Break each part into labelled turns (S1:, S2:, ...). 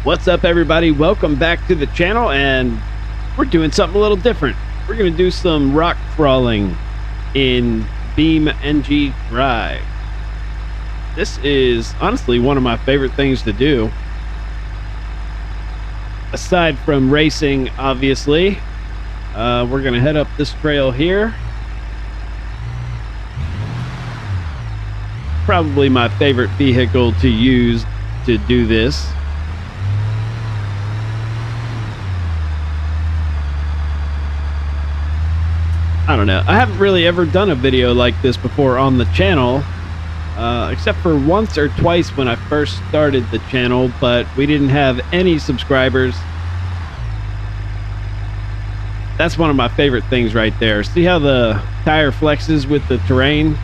S1: What's up, everybody? Welcome back to the channel, and we're doing something a little different. We're going to do some rock crawling in Beam NG Drive. This is honestly one of my favorite things to do. Aside from racing, obviously, we're going to head up this trail here. Probably my favorite vehicle to use to do this. I don't know. I haven't really ever done a video like this before on the channel, except for once or twice when I first started the channel, but we didn't have any subscribers. That's one of my favorite things right there. See how the tire flexes with the terrain?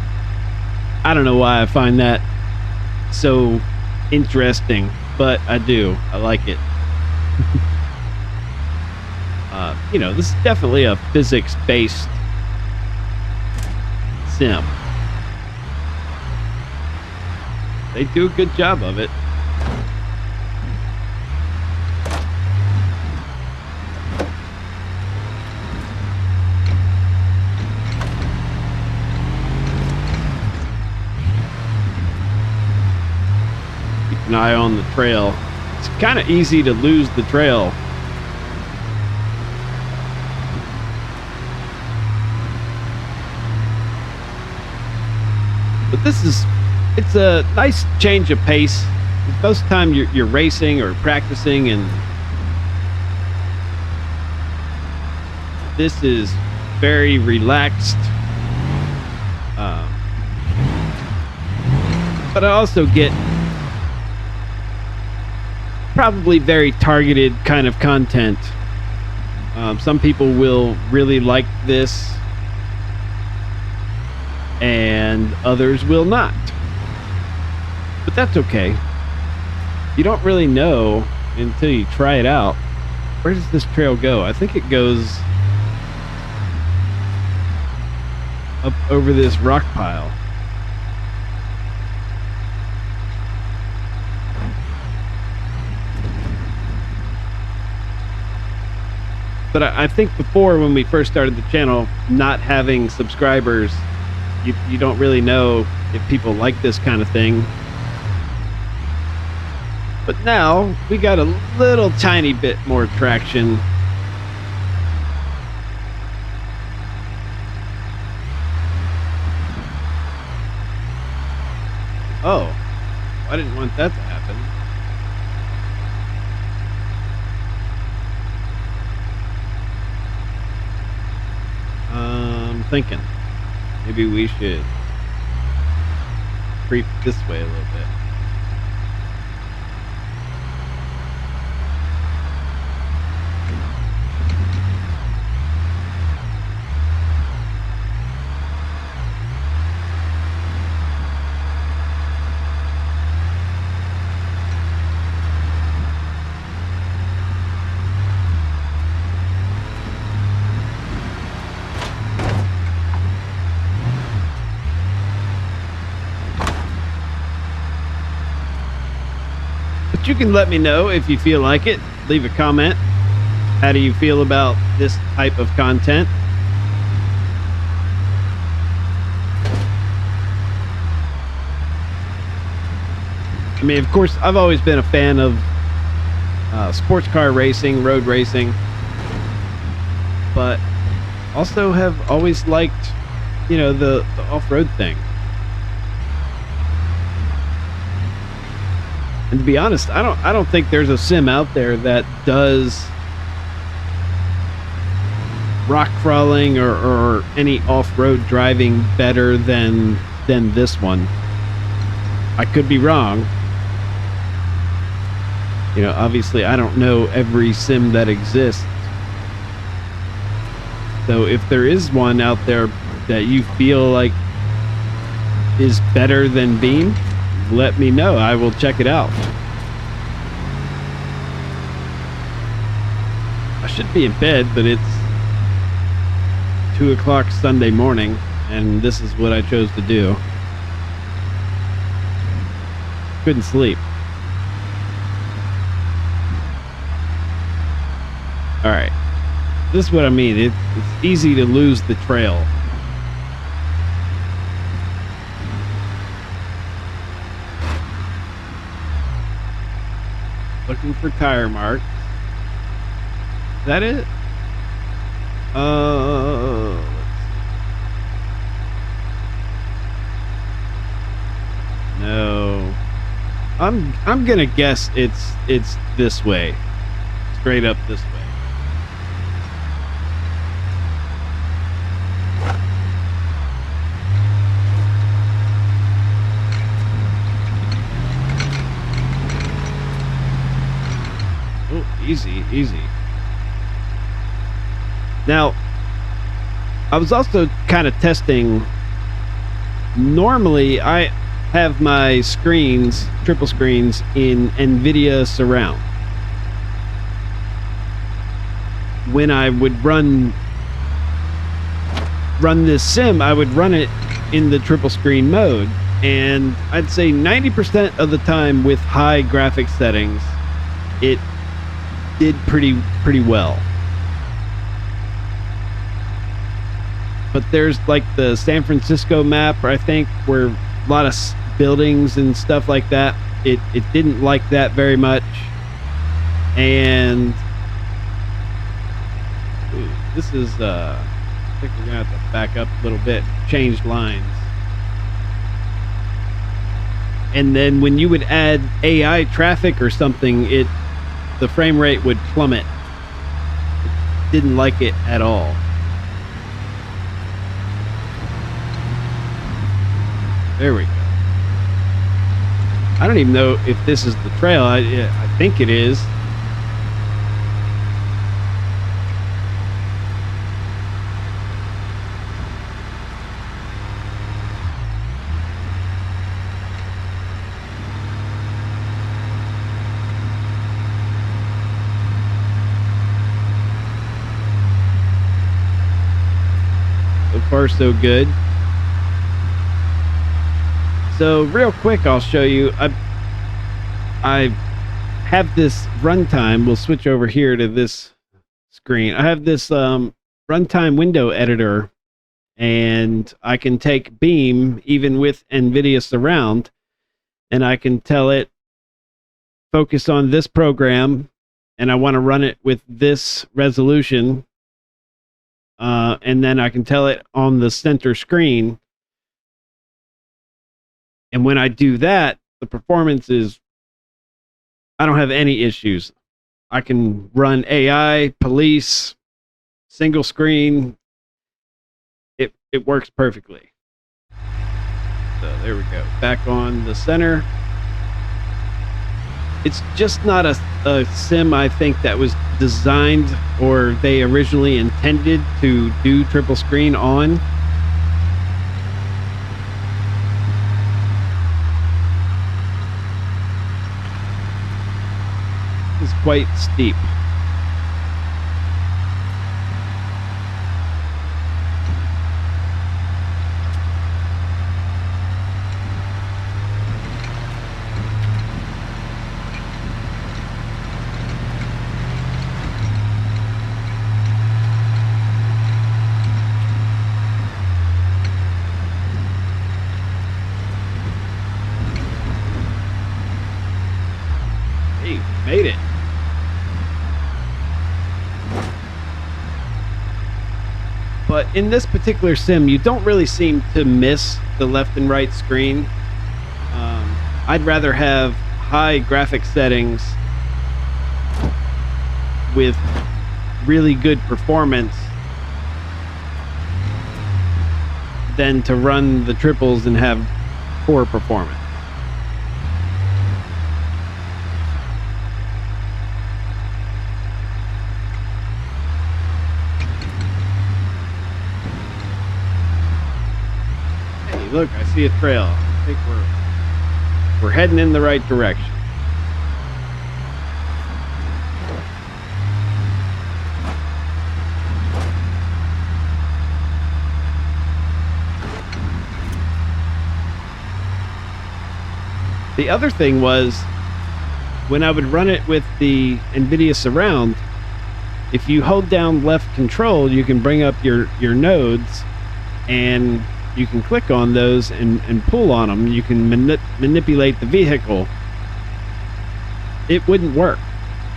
S1: I don't know why I find that so interesting, but I do. I like it. You know, this is definitely a physics-based sim. They do a good job of it. Keep an eye on the trail. It's kind of easy to lose the trail. But it's a nice change of pace. Most of the time you're racing or practicing, and this is very relaxed. But I also get probably very targeted kind of content. Some people will really like this, and others will not. But that's okay. You don't really know until you try it out. Where does this trail go? I think it goes up over this rock pile. But I think before, when we first started the channel, not having subscribers, you don't really know if people like this kind of thing. But now we got a little tiny bit more traction. Oh, I didn't want that to happen. I'm thinking maybe we should creep this way a little bit. But you can let me know if you feel like it. Leave a comment. How do you feel about this type of content? I mean, of course, I've always been a fan of sports car racing, road racing, but also have always liked, you know, the off-road thing. And to be honest, I don't think there's a sim out there that does rock crawling or any off-road driving better than this one. I could be wrong. You know, obviously I don't know every sim that exists. So if there is one out there that you feel like is better than Beam, let me know. I will check it out. I should be in bed, but it's 2 o'clock Sunday morning, and this is what I chose to do. Couldn't sleep. All right. This is what I mean. It's easy to lose the trail. Looking for tire marks. Is that it? Let's see. No. I'm gonna guess it's this way. Straight up this way. Oh, easy, easy. Now, I was also kind of testing. Normally, I have my screens, triple screens, in NVIDIA Surround. When I would run this sim, I would run it in the triple screen mode, and I'd say 90% of the time with high graphics settings, it did pretty well. But there's like the San Francisco map, I think, where a lot of buildings and stuff like that, it didn't like that very much. And ooh, this is I think we're gonna have to back up a little bit, change lines. And then when you would add AI traffic or something, the frame rate would plummet. It didn't like it at all. There we go. I don't even know if this is the trail. I think it is. So far, so good. So real quick, I'll show you. I have this runtime. We'll switch over here to this screen. I have this runtime window editor, and I can take Beam even with NVIDIA Surround, and I can tell it focus on this program, and I want to run it with this resolution, and then I can tell it on the center screen. And when I do that, the performance is, I don't have any issues. I can run AI, police, single screen. It works perfectly. So there we go. Back on the center. It's just not a sim, I think, that was designed or they originally intended to do triple screen on. Is quite steep. Hey, made it. But in this particular sim, you don't really seem to miss the left and right screen. I'd rather have high graphic settings with really good performance than to run the triples and have poor performance. Look, I see a trail. I think we're heading in the right direction. The other thing was, when I would run it with the NVIDIA Surround, If you hold down left control, you can bring up your nodes, and you can click on those and pull on them. You can manipulate the vehicle. It wouldn't work.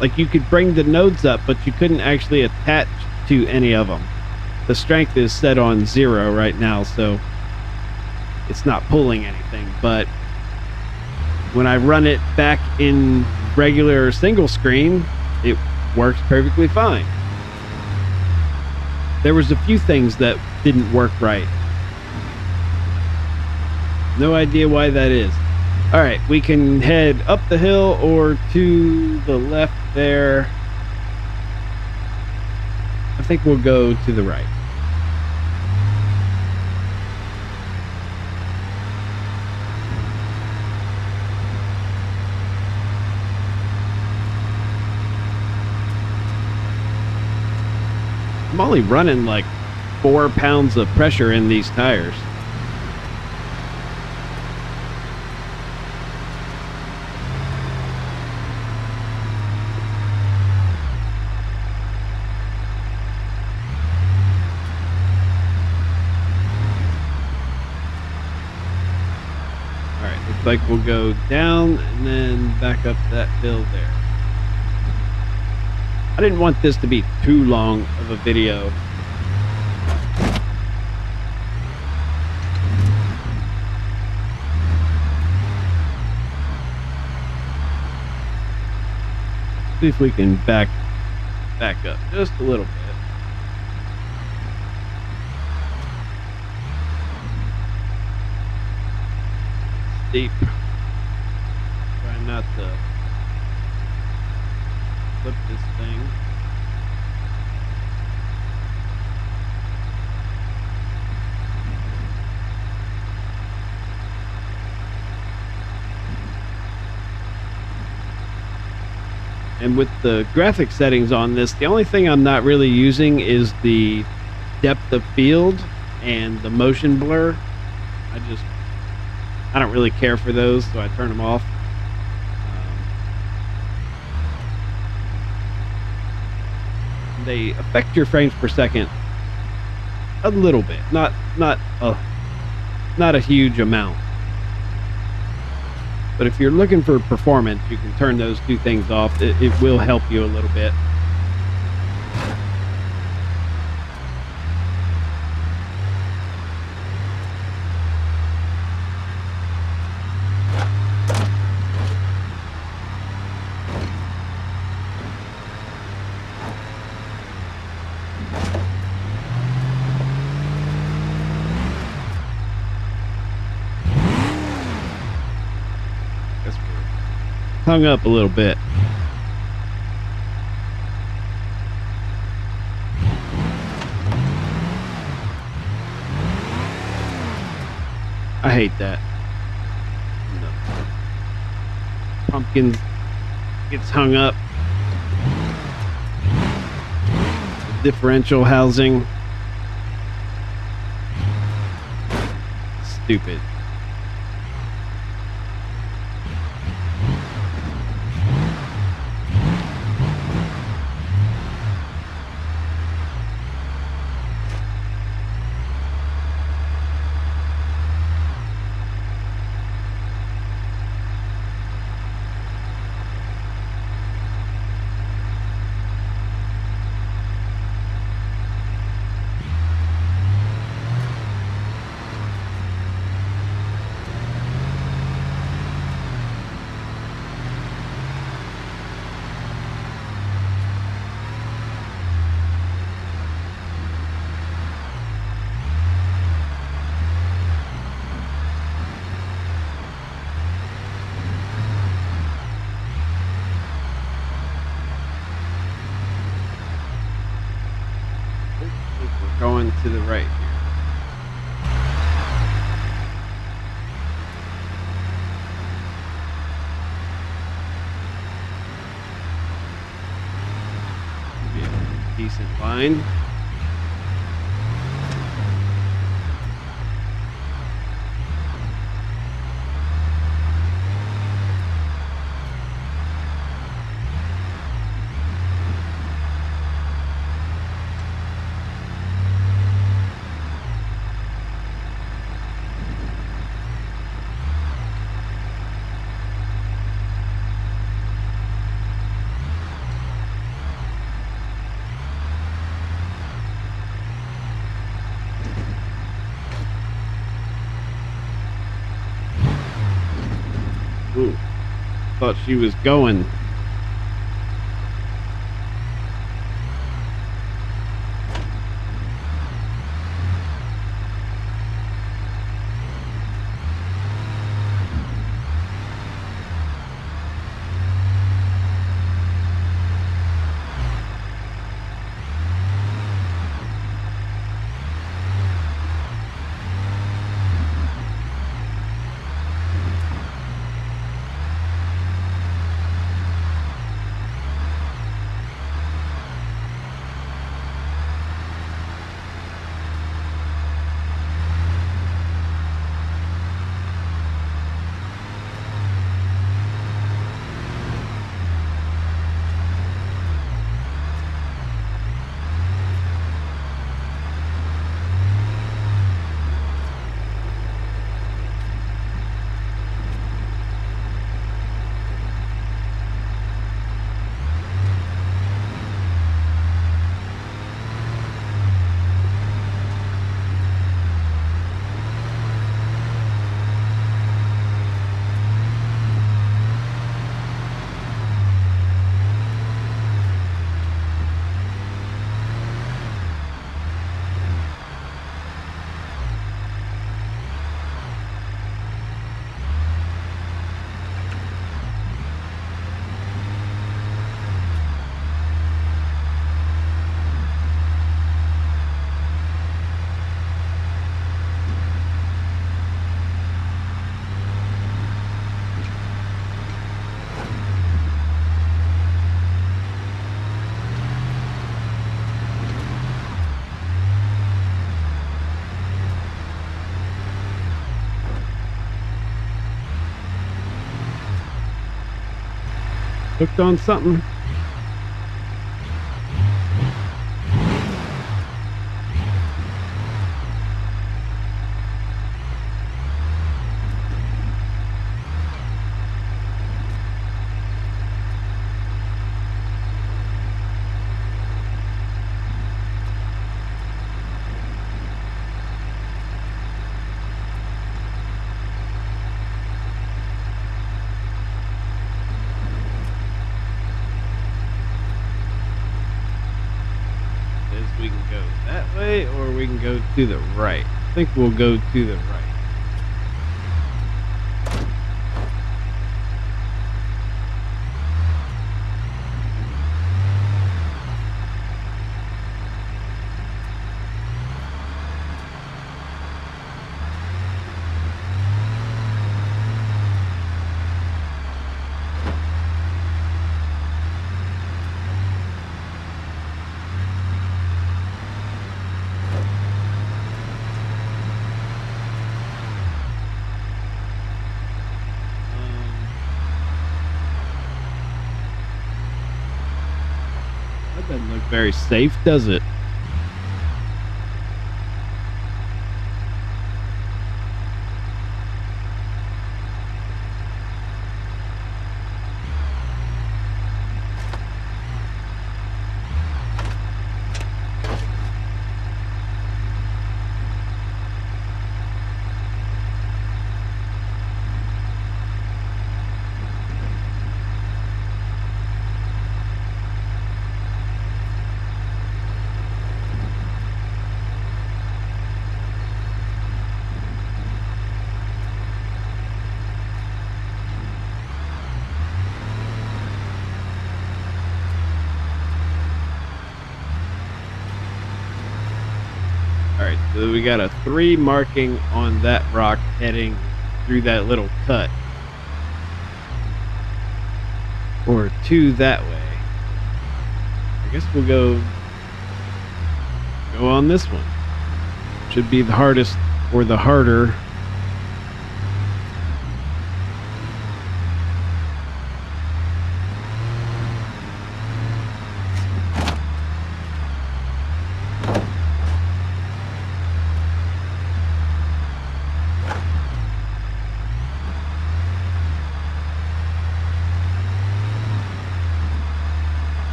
S1: Like, you could bring the nodes up, but you couldn't actually attach to any of them. The strength is set on 0 right now, so it's not pulling anything. But when I run it back in regular single screen, it works perfectly fine. There was a few things that didn't work right. No idea why that is. All right, we can head up the hill or to the left there. I think we'll go to the right. I'm only running like 4 pounds of pressure in these tires. All right, looks like we'll go down and then back up that hill there. I didn't want this to be too long of a video. See if we can back up just a little bit. Steep. Try not to flip this thing. And with the graphic settings on this, the only thing I'm not really using is the depth of field and the motion blur. I don't really care for those, so I turn them off. They affect your frames per second a little bit, not a huge amount. But if you're looking for performance, you can turn those two things off. It will help you a little bit. Hung up a little bit. I hate that. The pumpkin gets hung up. The differential housing. Stupid. Going to the right here. Be a decent line. thought she was going. Hooked on something. We can go that way or we can go to the right. I think we'll go to the right. That doesn't look very safe, does it? Alright, so we got a 3 marking on that rock heading through that little cut. Or 2 that way. I guess we'll go on this one. Should be the hardest or the harder.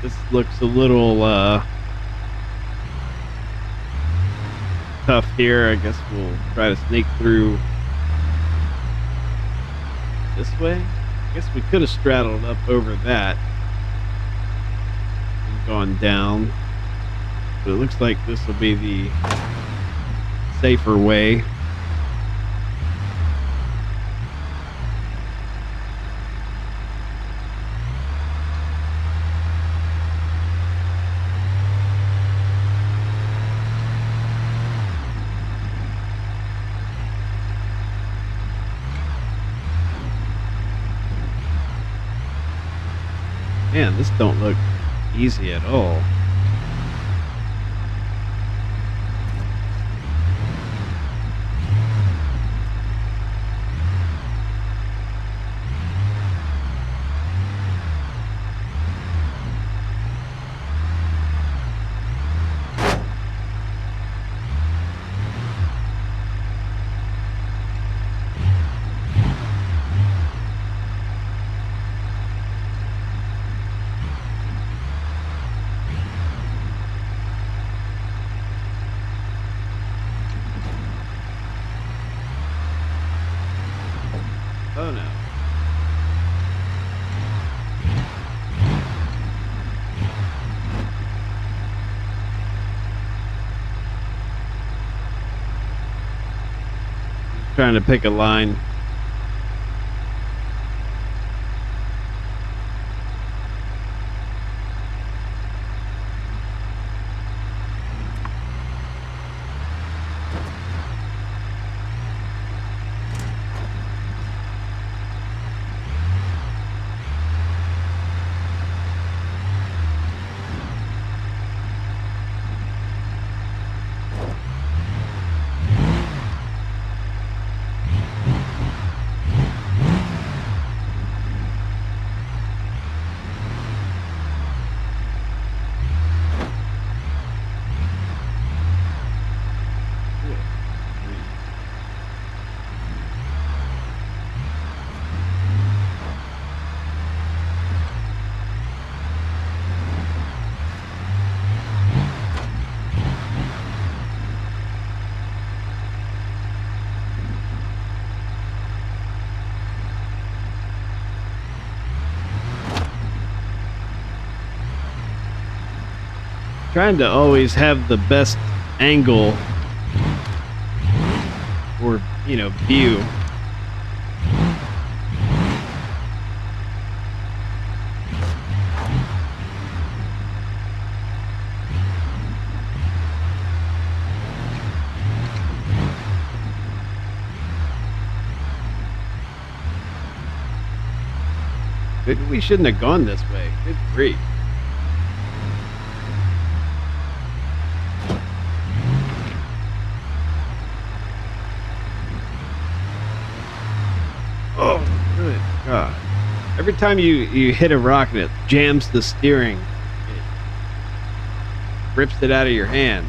S1: This looks a little tough here. I guess we'll try to sneak through this way. I guess we could have straddled up over that and gone down, but it looks like this will be the safer way. Man, this don't look easy at all. Oh no. Trying to pick a line. Trying to always have the best angle or, you know, view. Maybe we shouldn't have gone this way. Good grief. Oh, good God. Every time you hit a rock and it jams the steering, it rips it out of your hand.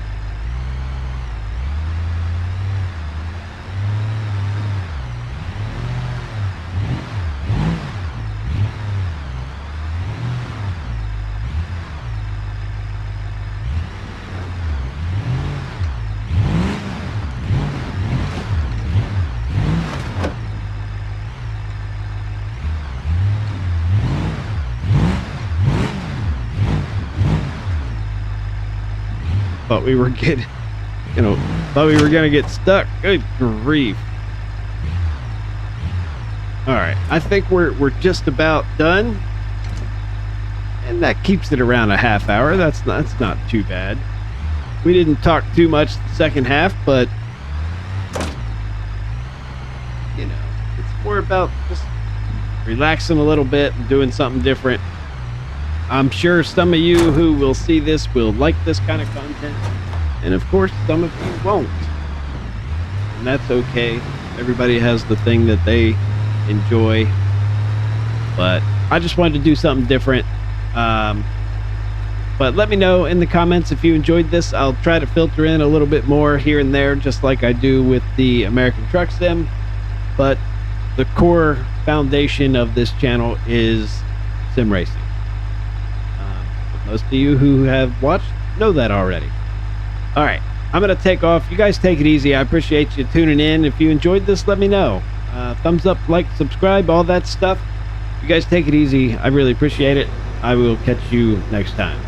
S1: Thought we were gonna get stuck. Good grief. All right, I think we're just about done, and that keeps it around a half hour. That's not too bad. We didn't talk too much the second half, but you know, it's more about just relaxing a little bit and doing something different. I'm sure some of you who will see this will like this kind of content, and of course some of you won't, and that's okay. Everybody has the thing that they enjoy, but I just wanted to do something different. But let me know in the comments if you enjoyed this. I'll try to filter in a little bit more here and there, just like I do with the American Truck Sim, but the core foundation of this channel is sim racing. Of Most of you who have watched know that already. All right, I'm going to take off. You guys take it easy. I appreciate you tuning in. If you enjoyed this, let me know. Thumbs up, like, subscribe, all that stuff. You guys take it easy. I really appreciate it. I will catch you next time.